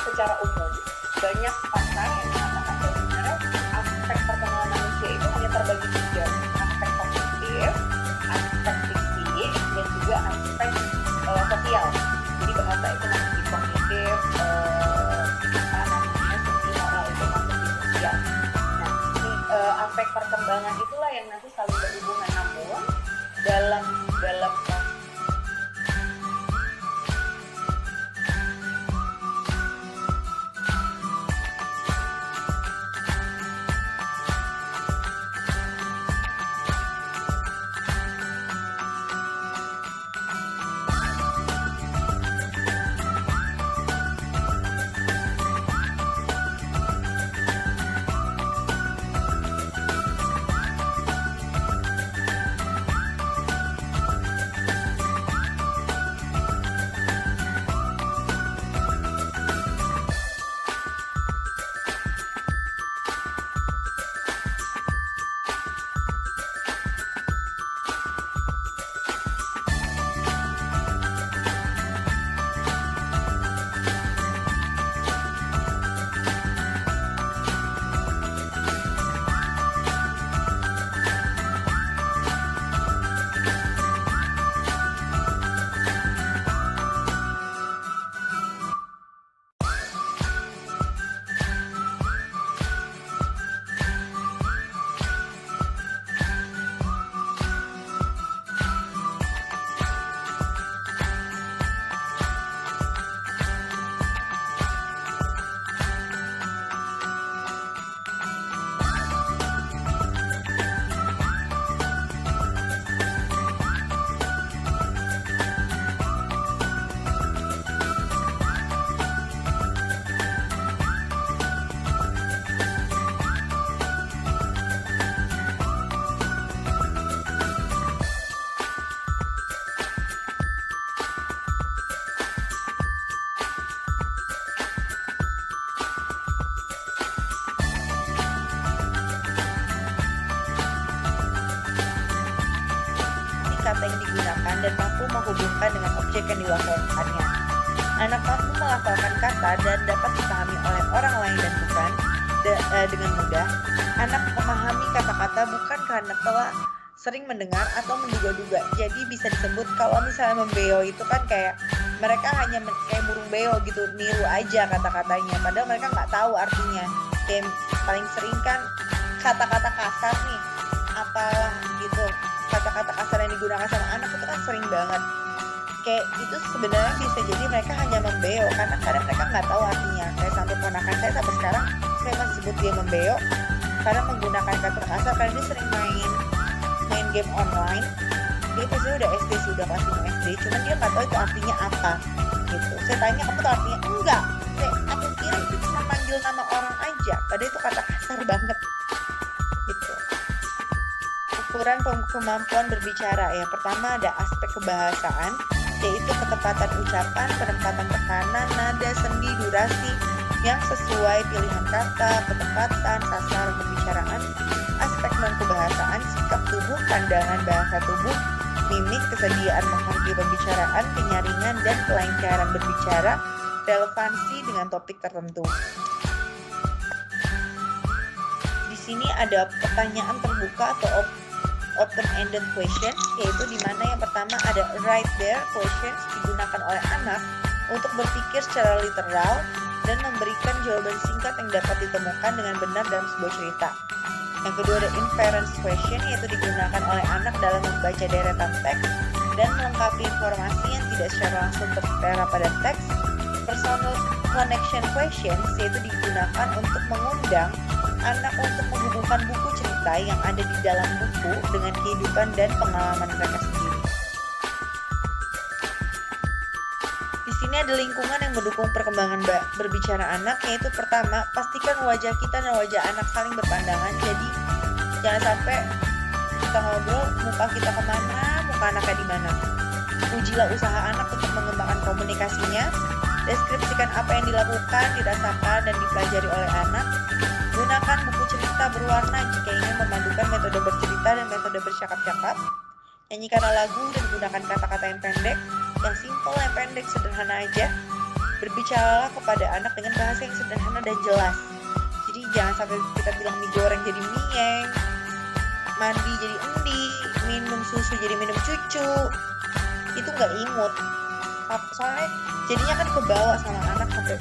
secara umum banyak pakar yang mengatakan bahwa sebenarnya aspek perkembangan manusia itu hanya terbagi tiga, aspek kognitif, aspek fisik, dan juga aspek sosial. Jadi bahasa itu masuk di kognitif, seni moral itu masuk di sosial. Nah, aspek perkembangan itulah yang nanti saling berhubungan, namun dalam kata yang digunakan dan mampu menghubungkan dengan objek yang diwakilkannya. Anak mampu melafalkan kata dan dapat dipahami oleh orang lain dan bukan dengan mudah. Anak memahami kata-kata bukan karena telah sering mendengar atau menduga-duga. Jadi bisa disebut kalau misalnya membeo itu kan kayak mereka hanya kayak burung beo gitu, niru aja kata-katanya. Padahal mereka nggak tahu artinya. Kayak paling sering kan kata-kata kasar nih, apalah gitu. Kata-kata kasar yang digunakan sama anak itu kan sering banget. Kayak itu sebenarnya bisa jadi mereka hanya membeo karena kadang mereka nggak tahu artinya. Kayak sampai ponakan saya sampai sekarang saya masih sebut dia membeo karena menggunakan kata kasar karena dia sering main game online. Dia pasti udah SD sih, udah kelas 5 SD, cuman dia nggak tahu itu artinya apa gitu. Saya tanya, kamu tahu artinya? Enggak. Aku kira itu cuma manggil nama orang aja, padahal itu kata kasar banget gitu. Ukuran kemampuan berbicara ya, pertama ada aspek kebahasaan, yaitu ketepatan ucapan, penempatan tekanan, nada, sendi, durasi yang sesuai pilihan kata, ketepatan, sasaran pembicaraan. Aspek non-kebahasaan, sikap tubuh, pandangan bahasa tubuh, mimik, kesediaan menghargai pembicaraan, penyaringan, dan kelancaran berbicara, relevansi dengan topik tertentu. Di sini ada pertanyaan terbuka atau open-ended questions, yaitu di mana yang pertama ada right there questions digunakan oleh anak untuk berpikir secara literal dan memberikan jawaban singkat yang dapat ditemukan dengan benar dalam sebuah cerita. Yang kedua ada inference question, yaitu digunakan oleh anak dalam membaca deretan teks dan melengkapi informasi yang tidak secara langsung tertera pada teks. Personal connection questions, yaitu digunakan untuk mengundang anak untuk menghubungkan buku cerita yang ada di dalam buku dengan kehidupan dan pengalaman mereka sendiri. Di sini ada lingkungan yang mendukung perkembangan berbicara anak, yaitu pertama, pastikan wajah kita dan wajah anak saling berpandangan. Jadi jangan sampai kita ngobrol muka kita kemana, muka anaknya di mana. Ujilah usaha anak untuk mengembangkan komunikasinya. Deskripsikan apa yang dilakukan, dirasakan, dan dipelajari oleh anak. Gunakan buku cerita berwarna jika ingin memadukan metode bercerita dan metode bercakap-cakap. Nyanyikanlah lagu dan gunakan kata-kata yang pendek, yang simple, yang pendek, sederhana aja. Berbicaralah kepada anak dengan bahasa yang sederhana dan jelas. Jadi jangan sampai kita bilang mie goreng jadi mieng, mandi jadi endi, minum susu jadi minum cucu. Itu nggak imut. Soalnya jadinya kan kebawa sama anak sampai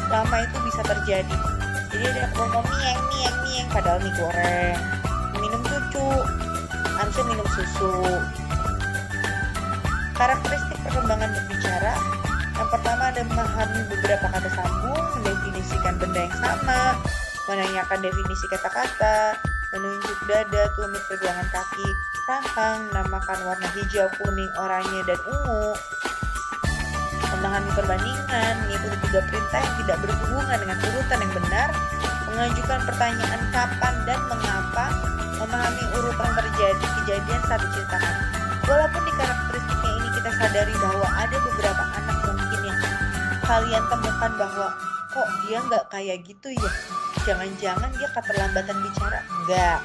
lama itu bisa terjadi. Jadi ada ngomong mieng padahal mie goreng. Minum cucu, harusnya minum susu. Karakteristik perkembangan berbicara. Yang pertama ada memahami beberapa kata sambung, mendefinisikan benda yang sama, menanyakan definisi kata-kata, menunjuk dada, tumit pergelangan kaki, rahang, menamakan warna hijau, kuning, oranye, dan ungu, memahami perbandingan, mengikuti 3 perintah yang tidak berhubungan dengan urutan yang benar, mengajukan pertanyaan kapan dan mengapa, memahami urutan kejadian saat diceritakan. Walaupun di karakteristiknya ini kita sadari bahwa ada beberapa anak mungkin yang kalian temukan bahwa kok dia nggak kayak gitu ya, jangan-jangan dia keterlambatan bicara. Enggak,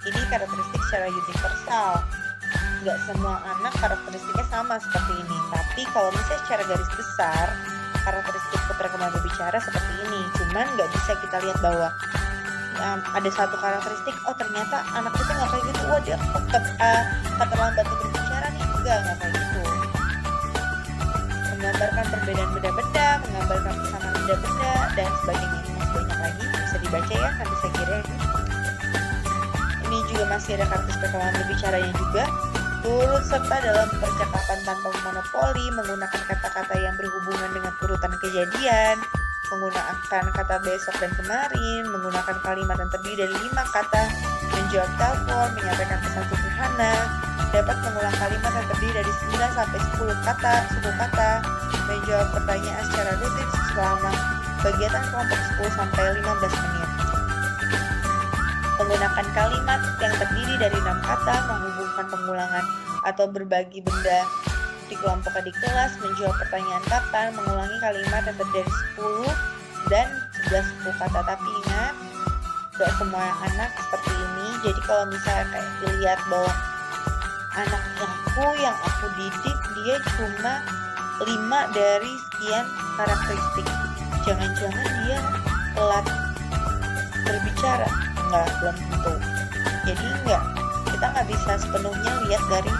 ini karakteristik secara universal. Nggak semua anak karakteristiknya sama seperti ini. Tapi kalau misalnya secara garis besar, karakteristik perkembangan berbicara seperti ini. Cuman nggak bisa kita lihat bahwa ada satu karakteristik, oh ternyata anak itu nggak kayak gitu, wah dia keterlambatan berbicara nih. Enggak kayak gitu. Menggambarkan perbedaan benda-benda, menggambarkan persamaan benda-benda, dan sebagainya. Ini masih banyak lagi, bisa dibaca ya, nanti saya kirim. Ini juga masih ada karakteristik perkembangan berbicaranya juga. Turut serta dalam percakapan tanpa monopoli, menggunakan kata-kata yang berhubungan dengan urutan kejadian, menggunakan kata besok dan kemarin, menggunakan kalimat yang terdiri dari 5 kata, menjawab telepon, menyampaikan pesan sederhana, dapat mengulang kalimat yang terdiri dari 9 sampai 10 kata, menjawab pertanyaan secara rutin selama kegiatan kelompok 10 sampai 15 menit. Menggunakan kalimat yang terdiri dari 6 kata, menghubungkan pengulangan atau berbagi benda di kelompok di kelas, menjawab pertanyaan kapan, mengulangi kalimat yang terdiri dari 10 dan 11 kata. Tapi ingat, gak semua anak seperti ini. Jadi kalau misalnya kayak dilihat bahwa anak yang aku didik dia cuma 5 dari sekian karakteristik, jangan-jangan dia telat berbicara. Enggak, belum tentu. Jadi kita nggak bisa sepenuhnya lihat dari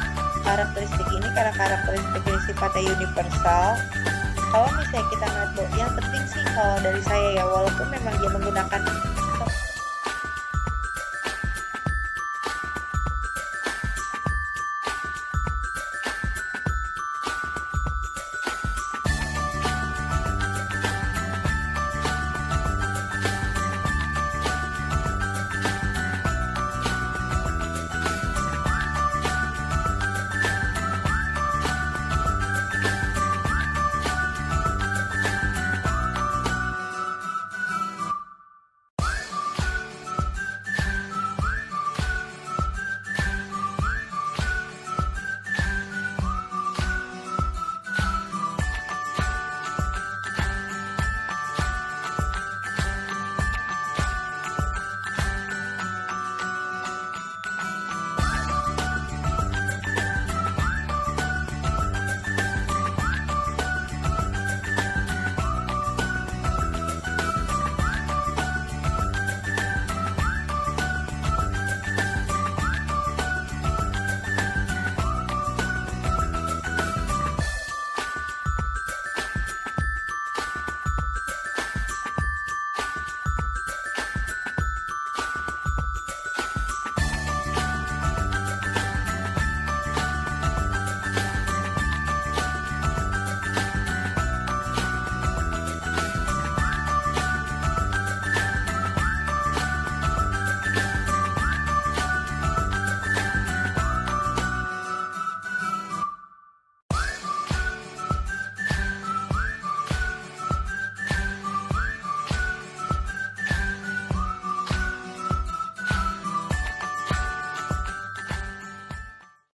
karakteristik ini, karena karakteristik ini sifatnya universal. Kalau misalnya kita ngeliat, yang penting sih kalau dari saya ya, walaupun memang dia menggunakan